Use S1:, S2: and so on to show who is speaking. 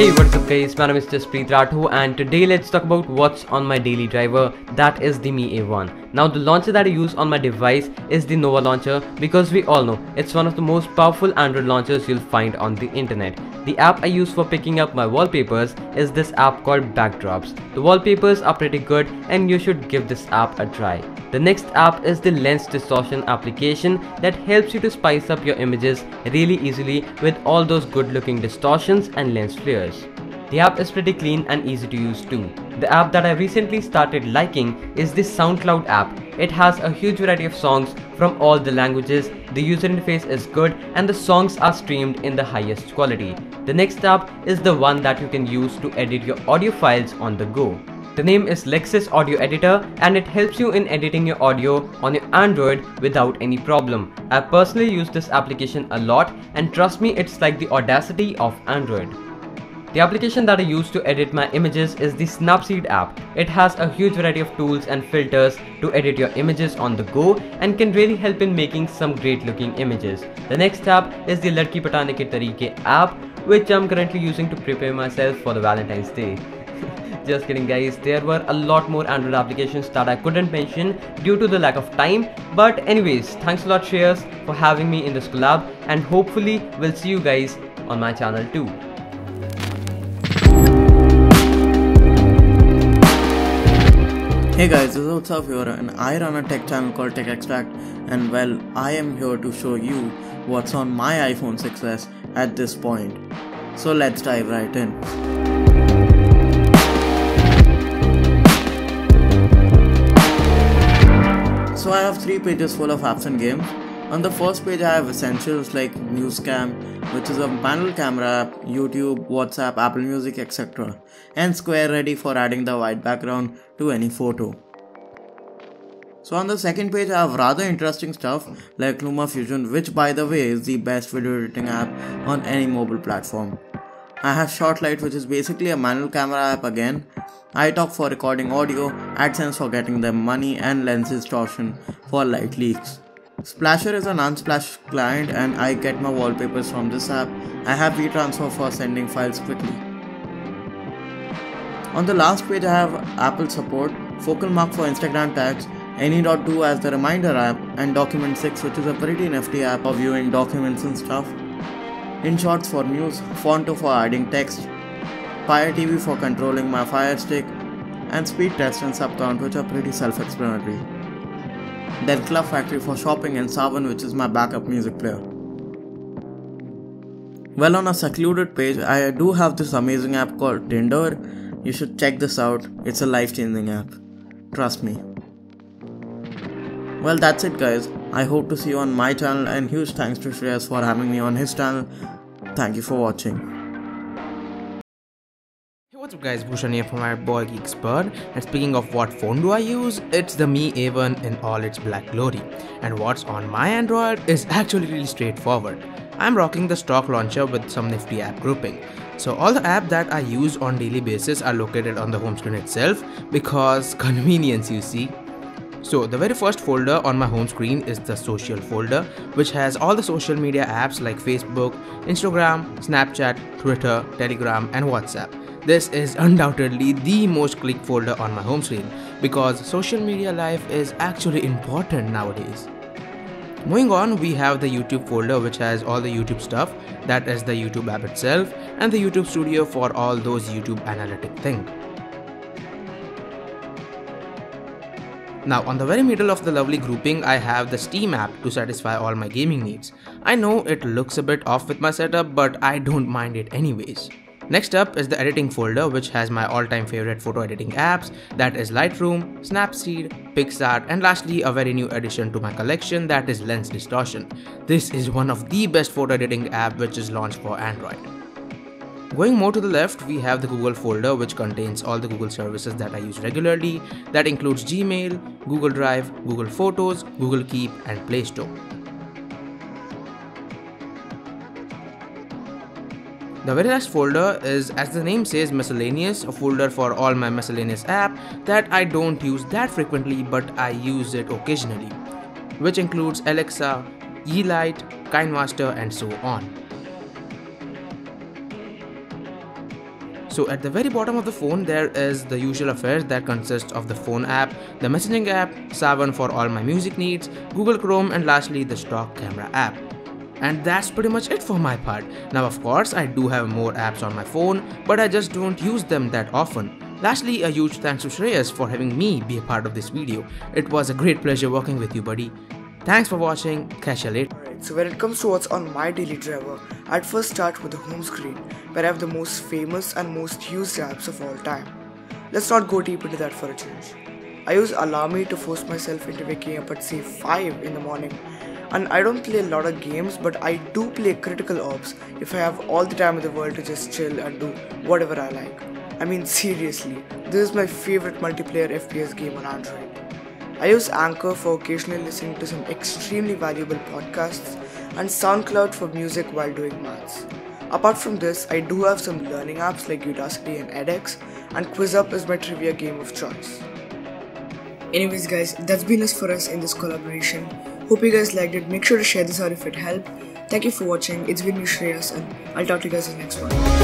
S1: Hey, what's up guys, my name is Jaspreet Rathore and today let's talk about what's on my daily driver, that is the Mi A1. Now the launcher that I use on my device is the Nova launcher because we all know it's one of the most powerful Android launchers you'll find on the internet. The app I use for picking up my wallpapers is this app called Backdrops. The wallpapers are pretty good and you should give this app a try. The next app is the lens distortion application that helps you to spice up your images really easily with all those good looking distortions and lens flares. The app is pretty clean and easy to use too. The app that I recently started liking is the SoundCloud app. It has a huge variety of songs from all the languages, the user interface is good and the songs are streamed in the highest quality. The next app is the one that you can use to edit your audio files on the go. The name is Lexis Audio Editor and it helps you in editing your audio on your Android without any problem. I personally use this application a lot and trust me, it's like the Audacity of Android. The application that I use to edit my images is the Snapseed app. It has a huge variety of tools and filters to edit your images on the go and can really help in making some great looking images. The next app is the Ladki Patane Ke Tareeke app, which I'm currently using to prepare myself for the Valentine's Day. Just kidding guys, there were a lot more Android applications that I couldn't mention due to the lack of time. But anyways, thanks a lot Shreyas for having me in this collab and hopefully we'll see you guys on my channel too.
S2: Hey guys, this is Utsav here and I run a tech channel called Tech Extract, and well, I am here to show you what's on my iPhone 6s at this point. So let's dive right in. So I have 3 pages full of apps and games. On the first page I have essentials like Newscam, which is a panel camera app, YouTube, WhatsApp, Apple Music, etc. and Square ready for adding the white background to any photo. So on the second page I have rather interesting stuff like LumaFusion, which by the way is the best video editing app on any mobile platform. I have Shotlight, which is basically a manual camera app again, iTalk for recording audio, AdSense for getting them money, and lens distortion for light leaks. Splasher is an unsplash client and I get my wallpapers from this app. I have WeTransfer for sending files quickly. On the last page I have Apple support, Focal Mark for Instagram tags, Any.do as the reminder app, and Document 6, which is a pretty nifty app for viewing documents and stuff. InShots for news, Fonto for adding text, Fire TV for controlling my Fire Stick, and Speed Test and Subcount, which are pretty self-explanatory. Then Club Factory for shopping and Savan, which is my backup music player. Well, on a secluded page, I do have this amazing app called Tinder. You should check this out, it's a life-changing app. Trust me. Well, that's it guys. I hope to see you on my channel and huge thanks to Shreyas for having me on his channel. Thank you for watching.
S3: Hey, what's up guys, Bhushan here from my boy Geek Spud, and speaking of what phone do I use, it's the Mi A1 in all its black glory. And what's on my Android is actually really straightforward. I'm rocking the stock launcher with some nifty app grouping. So all the apps that I use on daily basis are located on the home screen itself because convenience, you see. So the very first folder on my home screen is the social folder, which has all the social media apps like Facebook, Instagram, Snapchat, Twitter, Telegram and WhatsApp. This is undoubtedly the most clicked folder on my home screen because social media life is actually important nowadays. Moving on, we have the YouTube folder, which has all the YouTube stuff, that is the YouTube app itself, and the YouTube Studio for all those YouTube analytic things. Now on the very middle of the lovely grouping I have the Steam app to satisfy all my gaming needs. I know it looks a bit off with my setup, but I don't mind it anyways. Next up is the editing folder, which has my all-time favorite photo editing apps, that is Lightroom, Snapseed, PixArt, and lastly a very new addition to my collection, that is Lens Distortion. This is one of the best photo editing app which is launched for Android. Going more to the left, we have the Google folder, which contains all the Google services that I use regularly. That includes Gmail, Google Drive, Google Photos, Google Keep, and Play Store. The very last folder is, as the name says, miscellaneous, a folder for all my miscellaneous app that I don't use that frequently but I use it occasionally, which includes Alexa, Yeelight, KineMaster, and so on. So at the very bottom of the phone there is the usual affairs that consists of the phone app, the messaging app, 7 for all my music needs, Google Chrome, and lastly the stock camera app. And that's pretty much it for my part. Now of course I do have more apps on my phone, but I just don't use them that often. Lastly, a huge thanks to Shreyas for having me be a part of this video. It was a great pleasure working with you, buddy. Thanks for watching, catch you later.
S4: Alright, so when it comes to what's on my daily driver, I'd first start with the home screen, where I have the most famous and most used apps of all time. Let's not go deep into that for a change. I use Alarmy to force myself into waking up at say 5 in the morning. And I don't play a lot of games, but I do play Critical Ops if I have all the time in the world to just chill and do whatever I like. I mean seriously, this is my favorite multiplayer FPS game on Android. I use Anchor for occasionally listening to some extremely valuable podcasts and SoundCloud for music while doing maths. Apart from this, I do have some learning apps like Udacity and edX, and QuizUp is my trivia game of choice. Anyways guys, that's been it for us in this collaboration. Hope you guys liked it. Make sure to share this out if it helped. Thank you for watching. It's been me, Shreyas, and I'll talk to you guys in the next one.